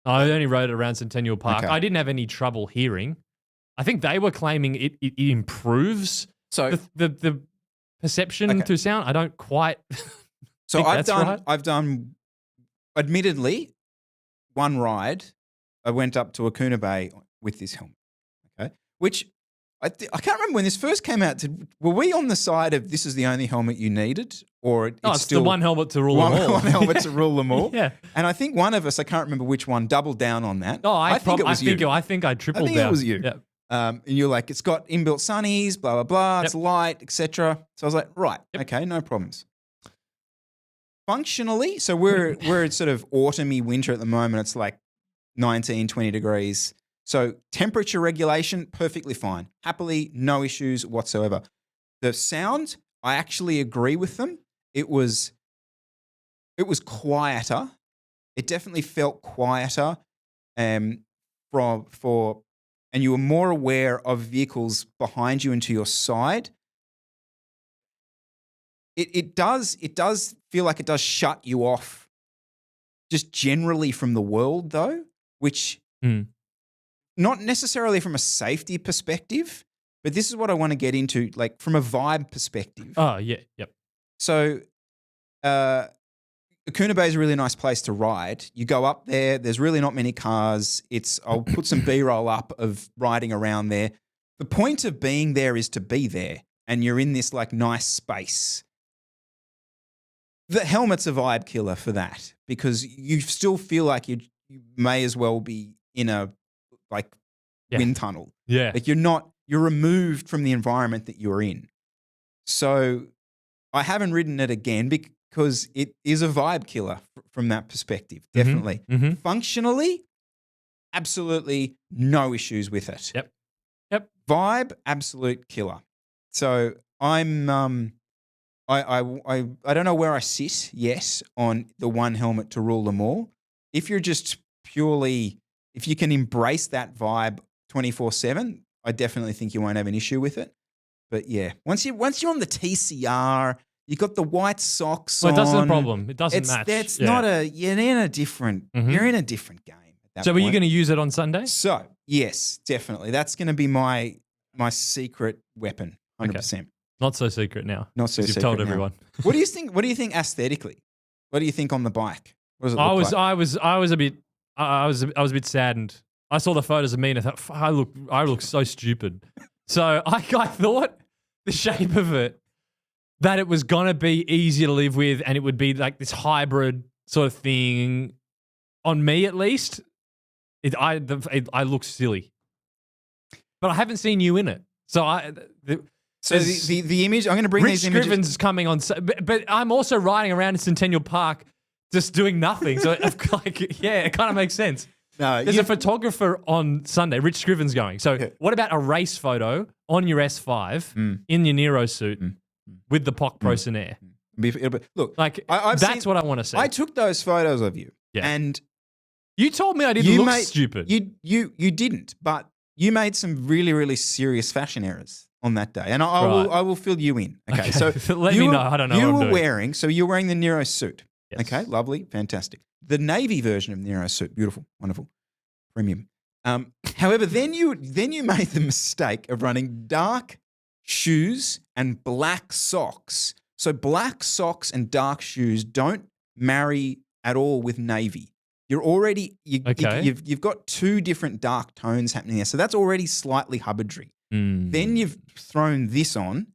I only rode it around Centennial Park. Okay. I didn't have any trouble hearing. I think they were claiming it improves So the perception to sound. I don't quite. So think right. I've done, admittedly, one ride. I went up to Akuna Bay with this helmet, okay? Which I can't remember when this first came out. Were we on the side of this is the only helmet you needed, or It's still the one helmet to rule them all. One helmet to rule them all. Yeah. And I think one of us, I can't remember which one, doubled down on that. Oh, I think you. I think I tripled I think down. it was you. Yeah. And you're like, it's got inbuilt sunnies, blah blah blah. It's light, etc. So I was like, right, okay, no problems. Functionally, so we're sort of autumny winter at the moment. It's like 19, 20 degrees. So temperature regulation, perfectly fine. Happily, no issues whatsoever. The sound, I actually agree with them. It was quieter. It definitely felt quieter, and you were more aware of vehicles behind you and to your side. It does feel like it does shut you off just generally from the world though, which not necessarily from a safety perspective, but this is what I want to get into, like from a vibe perspective. Oh, yeah. Yep. So Akuna Bay is a really nice place to ride. You go up there, there's really not many cars. I'll put some B-roll up of riding around there. The point of being there is to be there, and you're in this like nice space. The helmet's a vibe killer for that because you still feel like you may as well be in a wind tunnel. Yeah. Like you're removed from the environment that you're in. So I haven't ridden it again because it is a vibe killer from that perspective, definitely. Mm-hmm. Functionally, absolutely no issues with it. Yep. Vibe, absolute killer. So I'm I don't know where I sit yet on the one helmet to rule them all. If you're just purely, if you can embrace that vibe 24/7, I definitely think you won't have an issue with it. But yeah, once you're on the TCR, you got the white socks on. Well, that's the problem. It doesn't match. That's not you're in a different game at that So, point. were you going to use it on Sunday? So yes, definitely. That's going to be my secret weapon, 100%. Not so secret now. Not so You've secret told now. everyone. What do you think? What do you think aesthetically? What do you think on the bike? What does it look like? I was a bit saddened. I saw the photos of me and I thought, I look so stupid. So I thought the shape of it, that it was gonna be easy to live with, and it would be like this hybrid sort of thing. On me, at least, I look silly, but I haven't seen you in it. So the image, I'm going to bring Rich these images. Scriven's coming on, but I'm also riding around in Centennial Park just doing nothing. So it kind of makes sense. No, There's a photographer on Sunday, Rich Scriven's going. So what about a race photo on your S5 in your Nero suit with the POC Pro Sonair? Look, that's what I want to see. I took those photos of you, and you told me I didn't look stupid. You didn't, but you made some really, really serious fashion errors on that day, and I will fill you in. Okay. So let me know. I don't know. You what I'm were doing. wearing, so you're wearing the Nero suit. Yes. Okay, lovely, fantastic. The navy version of the Nero suit, beautiful, wonderful, premium. However, then you made the mistake of running dark shoes and black socks. So black socks and dark shoes don't marry at all with navy. You're already you've got two different dark tones happening there, so that's already slightly hubbardry. Then you've thrown this on,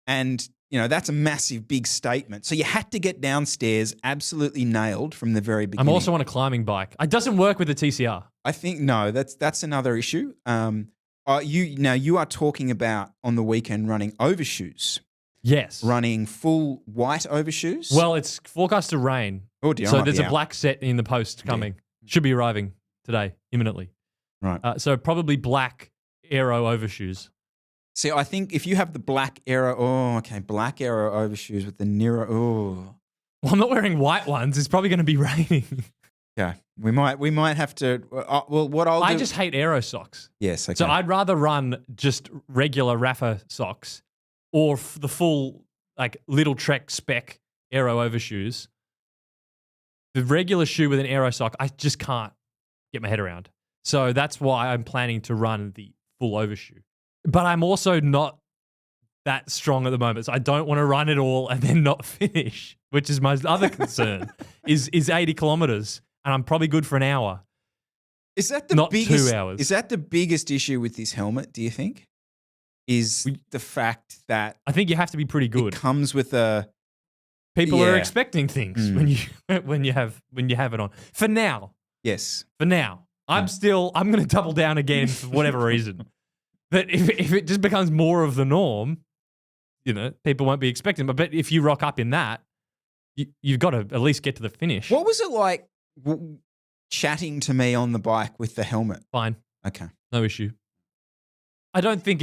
and that's a massive, big statement. So you had to get downstairs absolutely nailed from the very beginning. I'm also on a climbing bike. It doesn't work with the TCR. I think no, that's another issue. You are talking about on the weekend running overshoes. Yes. Running full white overshoes. Well, it's forecast to rain. Oh dear. So there's a black set in the post coming. Yeah. Should be arriving today, imminently. Right. So probably black Aero overshoes. See, I think if you have the black Aero, black Aero overshoes with the Nero. Oh. Well, I'm not wearing white ones. It's probably going to be raining. Yeah, we might have to. What I just hate Aero socks. Yes. Okay. So I'd rather run just regular Rafa socks, or the full Little Trek spec Aero overshoes. The regular shoe with an Aero sock, I just can't get my head around. So that's why I'm planning to run the full overshoe. But I'm also not that strong at the moment, so I don't want to run it all and then not finish, which is my other concern. is 80 kilometers, and I'm probably good for an hour. Is that the not biggest? 2 hours? Is that the biggest issue with this helmet? Do you think? Is the fact that I think you have to be pretty good. It comes with a. People are expecting things when you have it on. For now. Yes. For now. I'm going to double down again for whatever reason. But if it just becomes more of the norm, people won't be expecting. But if you rock up in that, you've got to at least get to the finish. What was it like chatting to me on the bike with the helmet? Fine. Okay. No issue. I don't think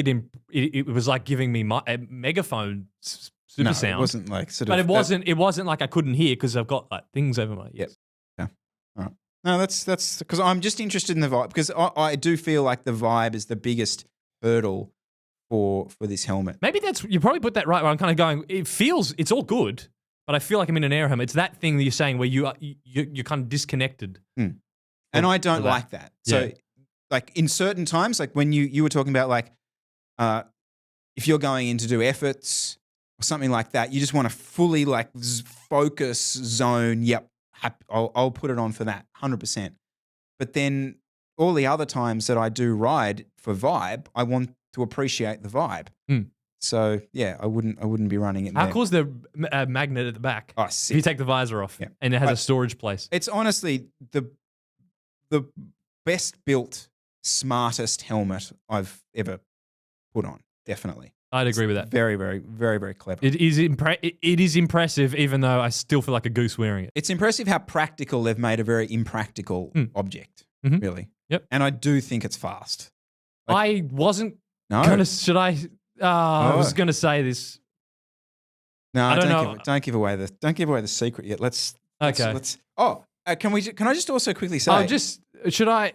it was like giving me a megaphone super sound. It wasn't like sort of. But it wasn't like I couldn't hear because I've got things over my ears. Yep. Yeah. All right. No, that's because I'm just interested in the vibe, because I do feel like the vibe is the biggest hurdle for this helmet. Maybe you probably put that right where I'm kind of going, it's all good, but I feel like I'm in an air helmet. It's that thing that you're saying where you're kind of disconnected. And I don't like that. So like in certain times, like when you were talking about if you're going in to do efforts or something like that, you just want to fully focus zone. Yep. I'll put it on for that 100%. But then all the other times that I do ride for vibe, I want to appreciate the vibe. So yeah, I wouldn't be running it. How cool is the magnet at the back? Oh, if sick. you take the visor off, and it has a storage place. It's honestly the best built, smartest helmet I've ever put on. Definitely. I'd agree with that. Very, very, very, very clever. It is impressive, even though I still feel like a goose wearing it. It's impressive how practical they've made a very impractical object, really. Yep. And I do think it's fast. I wasn't No. gonna. Should I? I was gonna say this. No, I don't know. Don't give away the secret yet. Let's. Okay. Can I just also quickly say? Should I?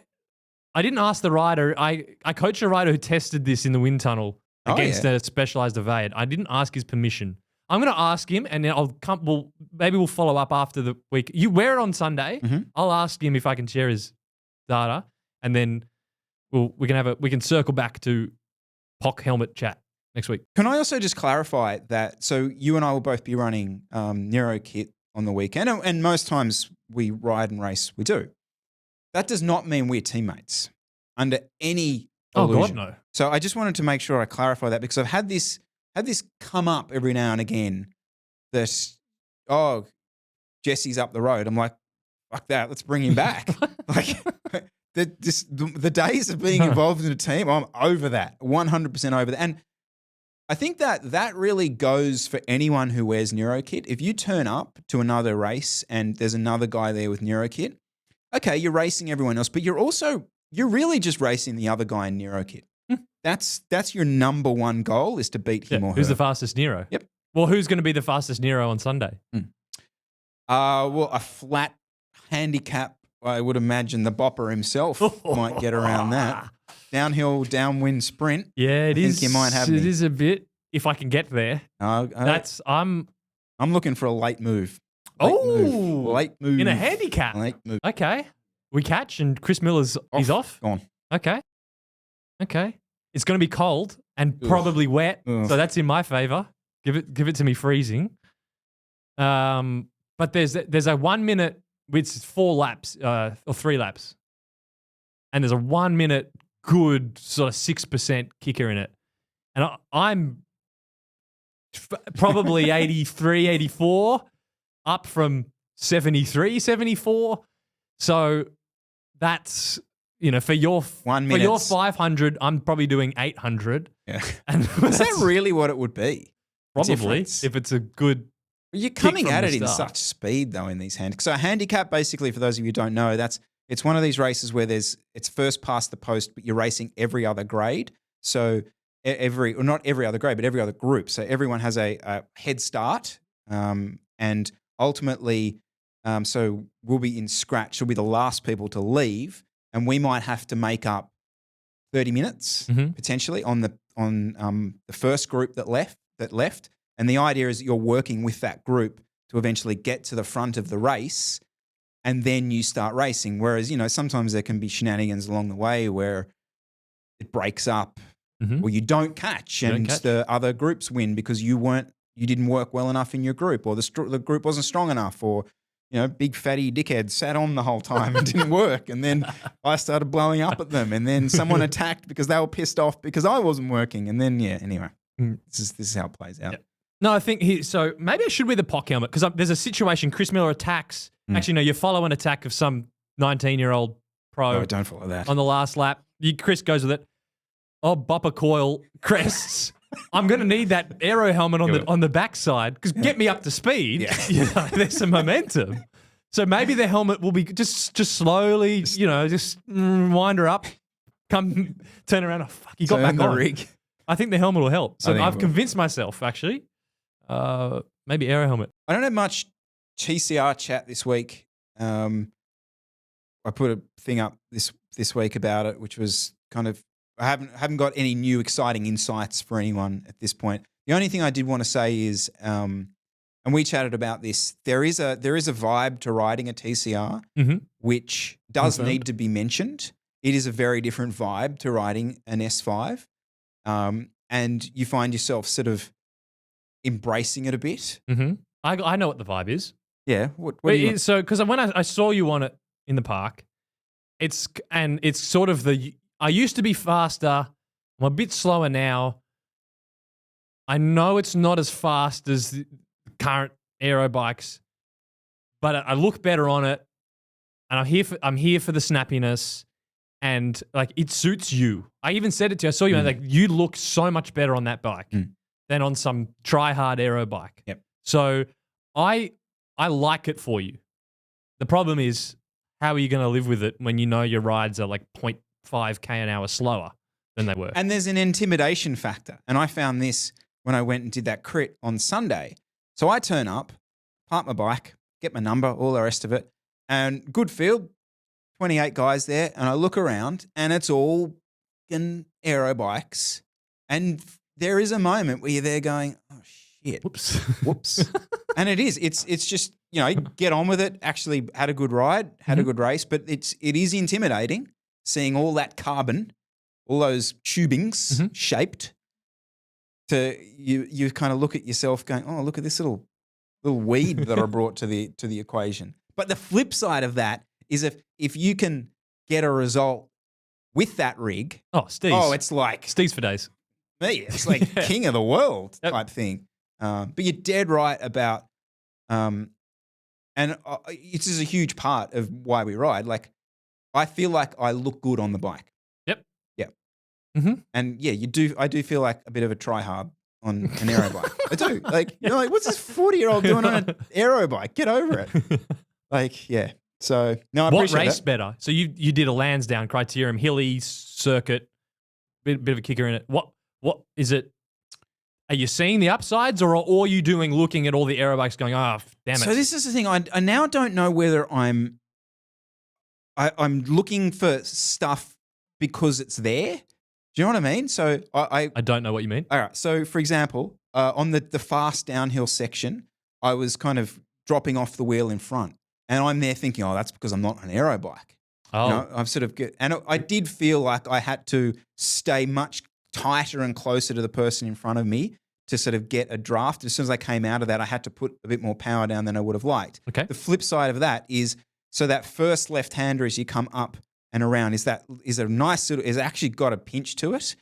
I didn't ask the rider. I coached a rider who tested this in the wind tunnel against a specialized evade. I didn't ask his permission. I'm going to ask him, and then maybe we'll follow up after the week. You wear it on Sunday. Mm-hmm. I'll ask him if I can share his data, and then we can circle back to POC Helmet chat next week. Can I also just clarify that? So you and I will both be running Nero kit on the weekend, and most times we ride and race. We do. That does not mean we're teammates under any illusion. God, no. So I just wanted to make sure I clarify that, because I've had this come up every now and again that, Jesse's up the road. I'm like, fuck that, let's bring him back. The days of being involved in a team, I'm over that, 100% over that. And I think that really goes for anyone who wears Nero kit. If you turn up to another race and there's another guy there with Nero kit, okay, you're racing everyone else, but you're really just racing the other guy in Nero kit. That's your number one goal, is to beat him or her. Who's the fastest Nero? Yep. Well, who's going to be the fastest Nero on Sunday? Well, a flat handicap, I would imagine the Bopper himself might get around that. Downhill, downwind sprint. Yeah, it is. I think you might have me. It is a bit. If I can get there, I'm looking for a late move. Late move in a handicap. Late move. Okay, we catch, and Chris Miller's he's off. Gone. Okay. It's going to be cold and probably wet, so that's in my favor. Give it to me freezing. But there's a 1 minute, it's 4 laps or 3 laps, and there's a 1 minute good sort of 6% kicker in it. And I'm probably 83, 84, up from 73, 74. So that's, for your 1 for minute. your 500, I'm probably doing 800. Yeah. And Is that really what it would be? probably difference? if it's a good. You're coming from at the it in start. such speed, though, in these handicaps. So a handicap, basically, for those of you who don't know, it's one of these races where it's first past the post, but you're racing every other grade. So not every other grade, but every other group. So everyone has a head start, and ultimately, so we'll be in scratch. We'll be the last people to leave, and we might have to make up 30 minutes potentially on the first group that left. And the idea is that you're working with that group to eventually get to the front of the race, and then you start racing. Whereas, sometimes there can be shenanigans along the way where it breaks up or you don't catch and the other groups win because you didn't work well enough in your group, or the group wasn't strong enough, or big fatty dickhead sat on the whole time and didn't work. And then I started blowing up at them, and then someone attacked because they were pissed off because I wasn't working. And then, anyway, this is how it plays out. Yeah. No, I think so maybe I should wear the POC helmet because there's a situation. Chris Miller attacks. Actually, no, you follow an attack of some 19-year-old pro. Oh, don't follow that. On the last lap. Chris goes with it. Oh, bopper coil crests. I'm going to need that Aero helmet on the backside because get me up to speed. Yeah. There's some momentum. So maybe the helmet will be just slowly, just wind her up, come turn around. Oh, fuck, he got back the on. rig. I think the helmet will help. So I think it I've will. convinced myself, actually. Maybe Aero helmet. I don't have much TCR chat this week. I put a thing up this week about it, which was kind of I haven't got any new exciting insights for anyone at this point. The only thing I did want to say is, and we chatted about this. There is a vibe to riding a TCR, which does need to be mentioned. It is a very different vibe to riding an S5, and you find yourself sort of embracing it a bit. I know what the vibe is. Yeah. What do you So, because when I saw you on it in the park, it's sort of I used to be faster. I'm a bit slower now. I know it's not as fast as the current aero bikes, but I look better on it, and I'm here for the snappiness, and like it suits you. I even said it to you. I saw you, like you look so much better on that bike than on some try-hard aero bike. Yep. So I like it for you. The problem is, how are you going to live with it when you know your rides are like 0.5k an hour slower than they were? And there's an intimidation factor. And I found this when I went and did that crit on Sunday. So I turn up, park my bike, get my number, all the rest of it, and good field, 28 guys there, and I look around and it's all fucking aero bikes. And there is a moment where you're there going, oh shit. Whoops. And it's just, get on with it. Actually had a good ride, had a good race, but it is intimidating seeing all that carbon, all those tubings shaped. You kind of look at yourself going, oh, look at this little weed that I brought to the equation. But the flip side of that is if you can get a result with that rig, it's like Steve's for days. me. It's like king of the world type thing. But you're dead right about, and this is a huge part of why we ride. Like, I feel like I look good on the bike. Yep. Yeah. Mm-hmm. And yeah, you do. I do feel like a bit of a try-hard on an aero bike. I do. Like, you're like, what's this 40-year-old doing on an aero bike? Get over it. Like, yeah. So no, I What appreciate race it. better? So you did a Lansdowne Criterium, hilly circuit, bit of a kicker in it. What is it? Are you seeing the upsides, or are you looking at all the aero bikes going, oh, damn it? So this is the thing. I now don't know whether I'm looking for stuff because it's there. Do you know what I mean? So I don't know what you mean. All right. So for example, on the fast downhill section, I was kind of dropping off the wheel in front, and I'm there thinking, oh, that's because I'm not an aero bike. Oh, I've sort of and I did feel like I had to stay much tighter and closer to the person in front of me to sort of get a draft. As soon as I came out of that, I had to put a bit more power down than I would have liked. Okay. The flip side of that is, so that first left-hander as you come up and around is a nice little, is actually got a pinch to it.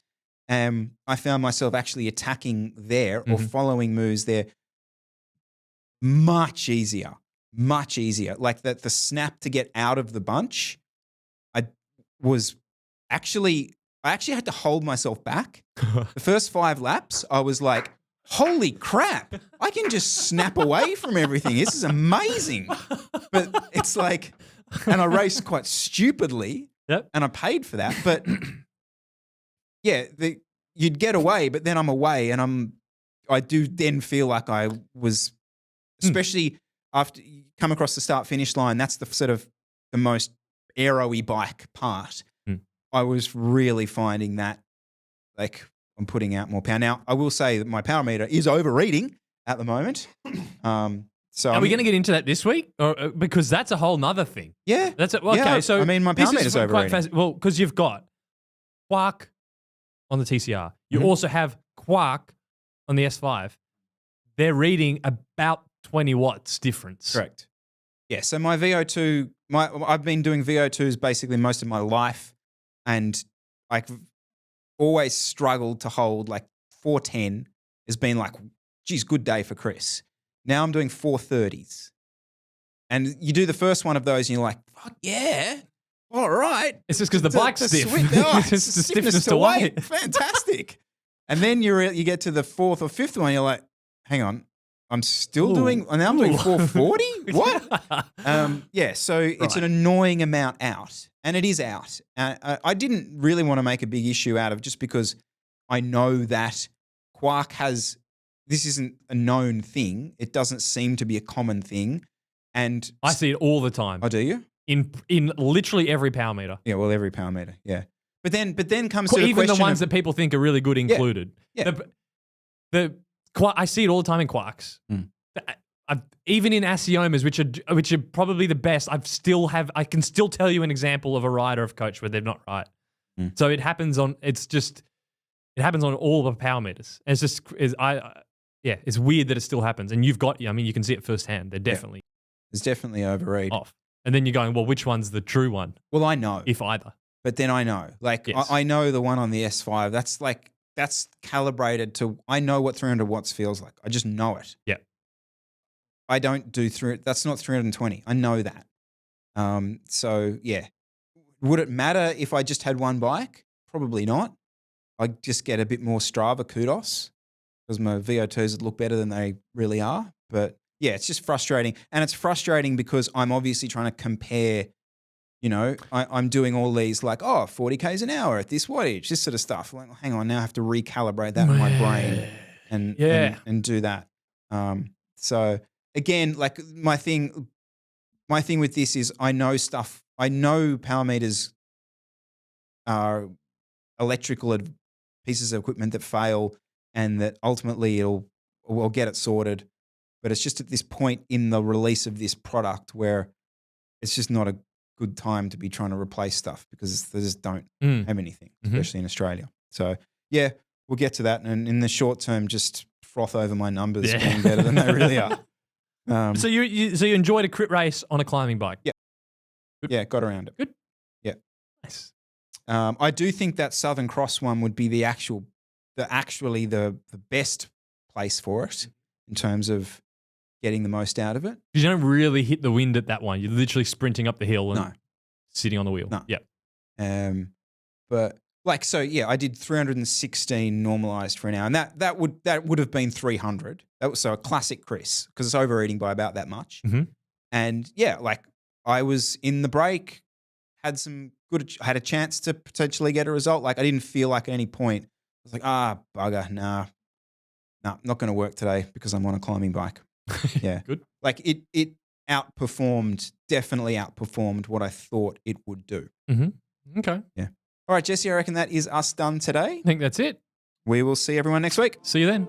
I found myself actually attacking there or following moves there much easier. Like the snap to get out of the bunch, I actually had to hold myself back. The first 5 laps, I was like, holy crap, I can just snap away from everything. This is amazing. But it's like, and I raced quite stupidly, and I paid for that. But yeah, you'd get away, but then I'm away, and I do then feel like I was, especially after you come across the start-finish line, that's the sort of the most aero-y bike part. I was really finding that, like, I'm putting out more power. Now, I will say that my power meter is overreading at the moment. So are we going to get into that this week? Or, because that's a whole nother thing. Yeah. That's okay. Yeah, so I mean, my power meter's overreading. Well, because you've got Quark on the TCR. You also have Quark on the S5. They're reading about 20 watts difference. Correct. Yeah. So my VO2, I've been doing VO2s basically most of my life, and I've always struggled to hold like 410 has been like, geez, good day for Chris. Now I'm doing 430s. And you do the first one of those and you're like, fuck yeah, all right. It's just because the bike's stiff. It's just the stiffness to weight. Fantastic. And then you get to the 4th or 5th one, you're like, hang on, I'm still doing 440? What? Yeah, so it's an annoying amount out. And it is out. I didn't really want to make a big issue out of just because I know that Quark this isn't a known thing. It doesn't seem to be a common thing. And I see it all the time. Oh, do you? In literally every power meter. Yeah, well, every power meter, yeah. But then comes to the even question the ones that people think are really good included. Yeah. I see it all the time in Quarks. Even in Asiomas, which are probably the best, I can still tell you an example of a rider of coach where they're not right. So it happens on all the power meters. And it's weird that it still happens. And you can see it firsthand. They're definitely it's definitely overread off. And then you're going, well, which one's the true one? Well, I know. If either. But then I know. Like, yes. I know the one on the S5, that's calibrated to, I know what 300 watts feels like. I just know it. Yeah. I don't do that's not 320. I know that. So yeah. Would it matter if I just had one bike? Probably not. I'd just get a bit more Strava kudos because my VO2s would look better than they really are. But yeah, it's just frustrating. And it's frustrating because I'm obviously trying to compare, I'm doing all these like, 40 Ks an hour at this wattage, this sort of stuff. Like, hang on, now I have to recalibrate that in my brain and do that. So again, like my thing with this is I know power meters are electrical pieces of equipment that fail and that ultimately we'll get it sorted. But it's just at this point in the release of this product where it's just not a good time to be trying to replace stuff because they just don't have anything, especially in Australia. So yeah, we'll get to that. And in the short term, just froth over my numbers being better than they really are. So you enjoyed a crit race on a climbing bike? Yeah. Good. Yeah, got around it. Good. Yeah. Nice. I do think that Southern Cross one would be the best place for it in terms of getting the most out of it. You don't really hit the wind at that one. You're literally sprinting up the hill and sitting on the wheel. No. Yeah. But I did 316 normalized for an hour, and that would have been 300. That was so a classic Chris because it's overeating by about that much. And yeah, like I was in the break, had a chance to potentially get a result. Like I didn't feel like at any point I was like, bugger, nah, not going to work today because I'm on a climbing bike. Yeah. Good. Like it definitely outperformed what I thought it would do. Okay. Yeah. All right, Jesse, I reckon that is us done today. I think that's it. We will see everyone next week. See you then.